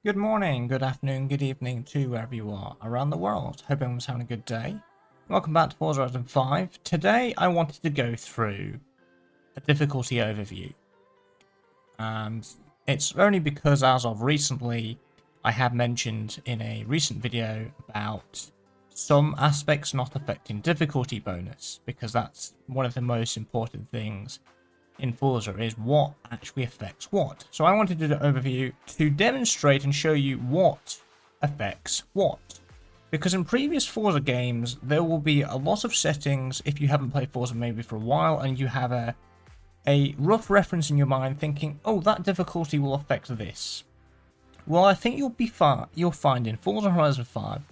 Good morning, good afternoon, good evening to wherever you are around the world. Hope everyone's having a good day. Welcome back to Forza Horizon 5. Today I wanted to go through a difficulty overview. And it's only because as of recently, I have mentioned in a recent video about some aspects not affecting difficulty bonus, because that's one of the most important things in Forza is what actually affects what. So I wanted to do an overview to demonstrate and show you what affects what. Because in previous Forza games, there will be a lot of settings if you haven't played Forza maybe for a while and you have a rough reference in your mind thinking, oh, that difficulty will affect this. Well, I think you'll find in Forza Horizon 5,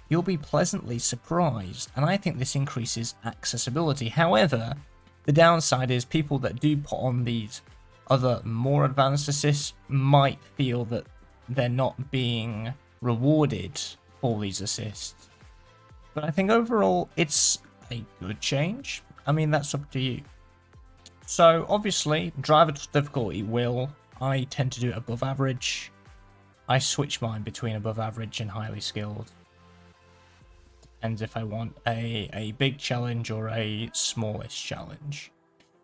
you'll be pleasantly surprised, and I think this increases accessibility. However, the downside is people that do put on these other more advanced assists might feel that they're not being rewarded for these assists. But I think overall it's a good change. I mean, that's up to you. So obviously, driver difficulty I tend to do it above average. I switch mine between above average and highly skilled. Depends if I want a big challenge or a smallish challenge.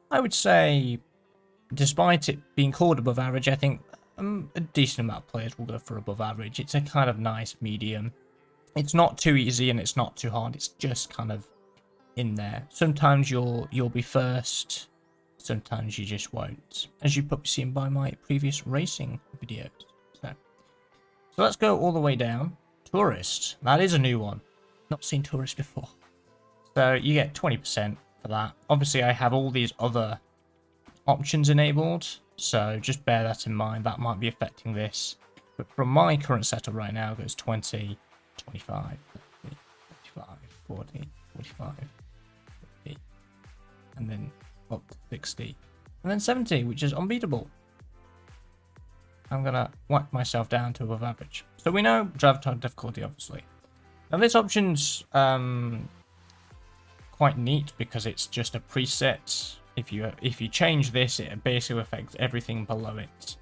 I would say, despite it being called above average, I think a decent amount of players will go for above average. It's a kind of nice medium. It's not too easy and it's not too hard. It's just kind of in there. Sometimes you'll be first. Sometimes you just won't, as you've probably seen by my previous racing videos. So let's go all the way down. Tourist. That is a new one. Not seen tourist before. So you get 20% for that. Obviously, I have all these other options enabled, so just bear that in mind. That might be affecting this. But from my current setup right now, it goes 20, 25, 30, 35, 40, 45, 50, and then up to 60. And then 70, which is unbeatable. I'm going to whack myself down to above average. So we know driver type difficulty, obviously. Now this option's quite neat because it's just a preset. If you change this, it basically affects everything below it.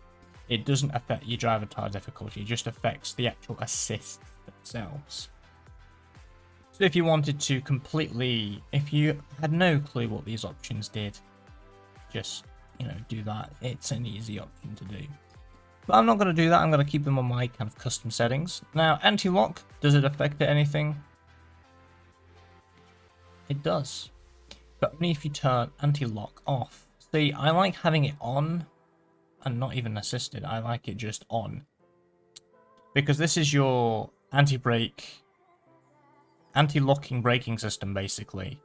It doesn't affect your driver tire difficulty, it just affects the actual assists themselves. So if you wanted to if you had no clue what these options did, just, do that. It's an easy option to do. But I'm not going to do that. I'm going to keep them on my kind of custom settings. Now, anti-lock, does it affect anything? It does. But only if you turn anti-lock off. See, I like having it on and not even assisted. I like it just on. Because this is your anti-brake, anti-locking braking system, basically.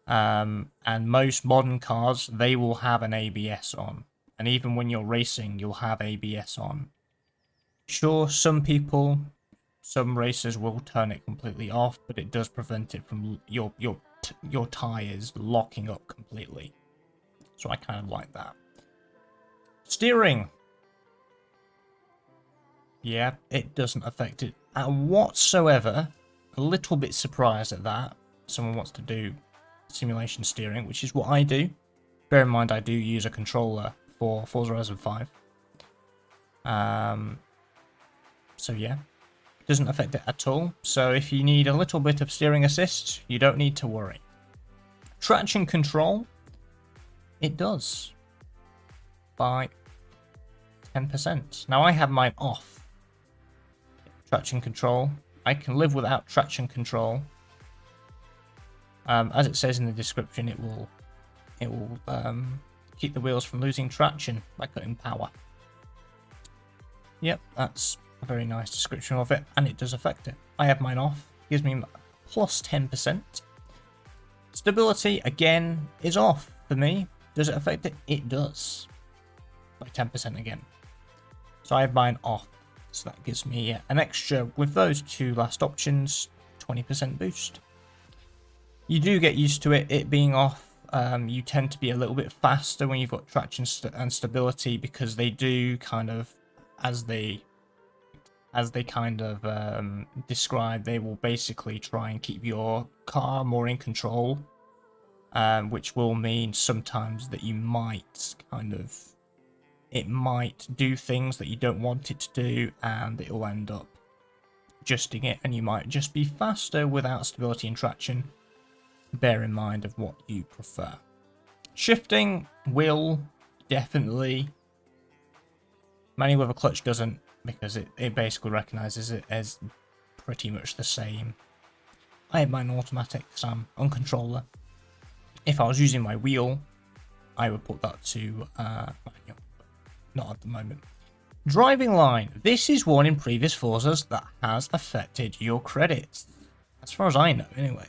And most modern cars, they will have an ABS on. And even when you're racing, you'll have ABS on. Sure, some racers will turn it completely off, but it does prevent it from your tires locking up completely. So I kind of like that. Steering. Yeah, it doesn't affect it whatsoever. A little bit surprised at that. Someone wants to do simulation steering, which is what I do. Bear in mind, I do use a controller for Forza Horizon 5. So yeah, doesn't affect it at all. So if you need a little bit of steering assist, you don't need to worry. Traction control, it does by 10%. Now I have mine off. Traction control, I can live without traction control. As it says in the description, it will keep the wheels from losing traction by cutting power. Yep, that's a very nice description of it, and it does affect it. I have mine off, gives me plus 10%. Stability, again, is off for me. Does it affect it? It does. By 10% again. So I have mine off, so that gives me an extra, with those two last options, 20% boost. You do get used to it being off. You tend to be a little bit faster when you've got traction and stability, because they do kind of, as they kind of describe, they will basically try and keep your car more in control, which will mean sometimes that you might kind of it might do things that you don't want it to do, and it will end up adjusting it, and you might just be faster without stability and traction. Bear in mind of what you prefer. Shifting will definitely. Manual with a clutch doesn't, because it basically recognizes it as pretty much the same. I have mine automatic because I'm on controller. If I was using my wheel, I would put that to manual, but not at the moment. Driving line. This is one in previous Forzas that has affected your credits. As far as I know, anyway.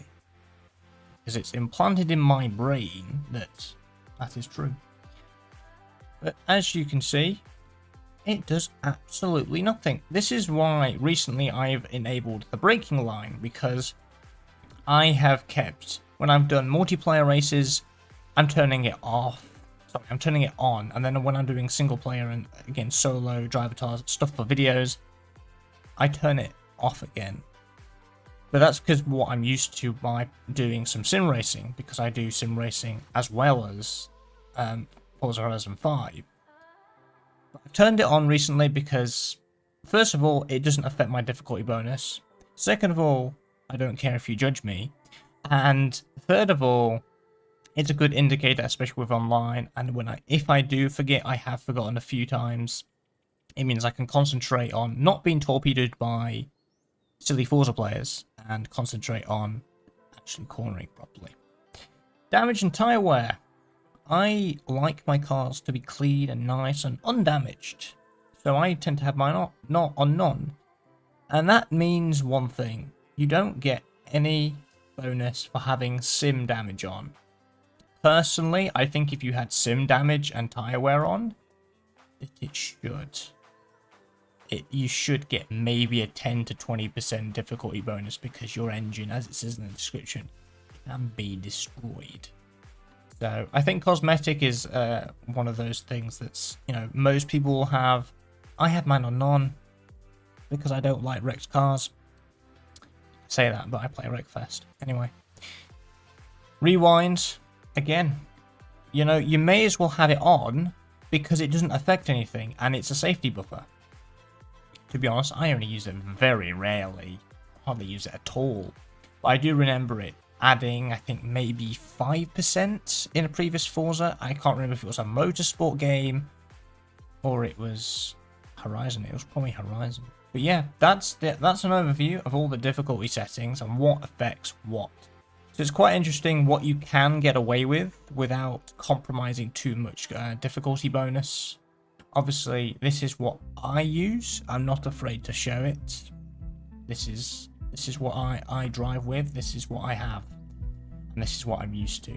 Because it's implanted in my brain that is true. But as you can see, it does absolutely nothing. This is why recently I've enabled the braking line, because I have kept, when I've done multiplayer races, I'm turning it off. Sorry, I'm turning it on, and then when I'm doing single player and again solo driver tasks, stuff for videos, I turn it off again. But that's because what I'm used to by doing some sim racing, because I do sim racing as well as Forza Horizon 5. I've turned it on recently because, first of all, it doesn't affect my difficulty bonus. Second of all, I don't care if you judge me. And third of all, it's a good indicator, especially with online. And if I do forget, I have forgotten a few times, it means I can concentrate on not being torpedoed by silly Forza players and concentrate on actually cornering properly. Damage and tyre wear. I like my cars to be clean and nice and undamaged, so I tend to have mine not on none. And that means one thing: you don't get any bonus for having sim damage on. Personally, I think if you had sim damage and tyre wear on, you should get maybe a 10 to 20% difficulty bonus, because your engine, as it says in the description, can be destroyed. So I think cosmetic is one of those things that's, most people will have. I have mine on none because I don't like wrecked cars. I say that, but I play Wreckfest. Anyway. Rewind. Again, you may as well have it on because it doesn't affect anything and it's a safety buffer. To be honest, I only use it very rarely. Hardly use it at all. But I do remember it adding, I think, maybe 5% in a previous Forza. I can't remember if it was a motorsport game or it was Horizon. It was probably Horizon. But yeah, that's an overview of all the difficulty settings and what affects what. So it's quite interesting what you can get away with without compromising too much difficulty bonus. Obviously, this is what I use. I'm not afraid to show it. This is what I drive with. This is what I have. And this is what I'm used to.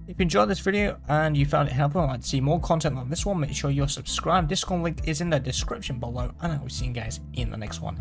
If you enjoyed this video and you found it helpful and like to see more content like this one, make sure you're subscribed. Discord link is in the description below. And I will see you guys in the next one.